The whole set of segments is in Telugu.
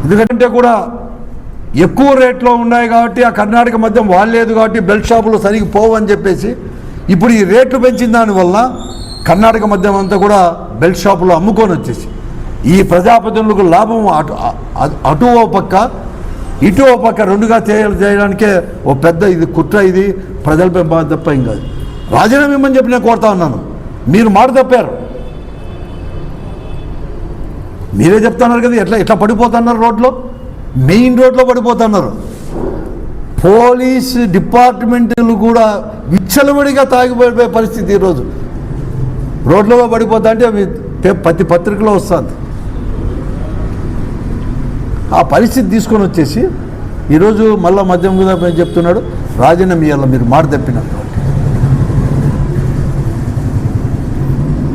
ఎందుకంటే కూడా ఎక్కువ రేట్లో ఉన్నాయి కాబట్టి ఆ కర్ణాటక మద్యం వాడలేదు కాబట్టి బెల్ట్ షాపులు సరిగ్గా పోవని చెప్పేసి ఇప్పుడు ఈ రేట్లు పెంచిన దానివల్ల కర్ణాటక మద్యం అంతా కూడా బెల్ట్ షాపులో అమ్ముకొని వచ్చేసి ఈ ప్రజాప్రతినిధులకు లాభం అటు ఓ పక్క ఇటు ఓ పక్క రెండుగా చేయడానికే ఓ పెద్ద ఇది కుట్ర, ఇది ప్రజలపై బాధ తప్ప ఏం కాదు. రాజీనామా ఇమ్మని చెప్పి నేను కోరుతా ఉన్నాను. మీరు మాట తప్పారు. మీరే చెప్తున్నారు కదా ఎట్లా పడిపోతున్నారు రోడ్లో, మెయిన్ రోడ్లో పడిపోతున్నారు. పోలీస్ డిపార్ట్మెంట్లు కూడా విచ్చలవిడిగా తాగిపోయే పరిస్థితి ఈరోజు. రోడ్లో పడిపోతా అంటే ప్రతి పత్రికలో వస్తుంది. ఆ పరిస్థితి తీసుకొని వచ్చేసి ఈరోజు మళ్ళీ మద్యం మీద చెప్తున్నాడు రాజీనామా ఇవ్వాలి మీరు మాట తప్పినట్టు.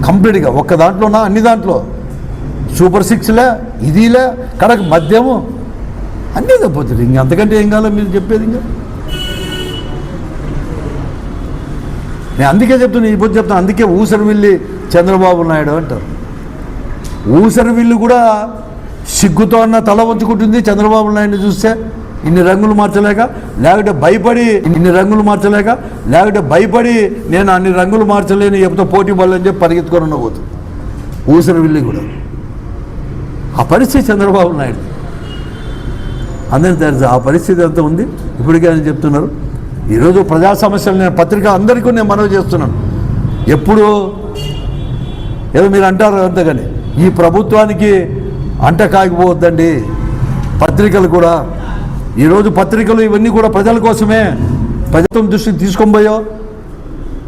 కంప్లీట్గా ఒక్క దాంట్లోనా అన్ని దాంట్లో సూపర్ సిక్స్లే ఇదిలే కడకు మద్యము అన్నీ తప్పోతుంది. ఇంక అంతకంటే ఏం కావాలో మీరు చెప్పేది. ఇంకా నేను అందుకే చెప్తాను. అందుకే ఊసరవిల్లి చంద్రబాబు నాయుడు అంటారు. ఊసరవిల్లి కూడా సిగ్గుతో అన్న తల వంచుకుంటుంది చంద్రబాబు నాయుడిని చూస్తే. ఇన్ని రంగులు మార్చలేక లేకపోతే భయపడి నేను అన్ని రంగులు మార్చలేని చెప్తే పోటీ పడలేని చెప్పి పరిగెత్తుకొని ఉండబోతుంది ఊసరవిల్లి కూడా. ఆ పరిస్థితి చంద్రబాబు నాయుడు అందరికీ తెలుసు. ఆ పరిస్థితి అంతా ఉంది. ఇప్పటికే ఆయన చెప్తున్నారు. ఈరోజు ప్రజా సమస్యలు నేను పత్రిక అందరికీ నేను మనవి చేస్తున్నాను. ఎప్పుడు ఏదో మీరు అంటారు అంతగాని ఈ ప్రభుత్వానికి అంట కాగిపోవద్దండి. పత్రికలు కూడా ఈరోజు పత్రికలు ఇవన్నీ కూడా ప్రజల కోసమే. ప్రభుత్వం దృష్టికి తీసుకొని పోయో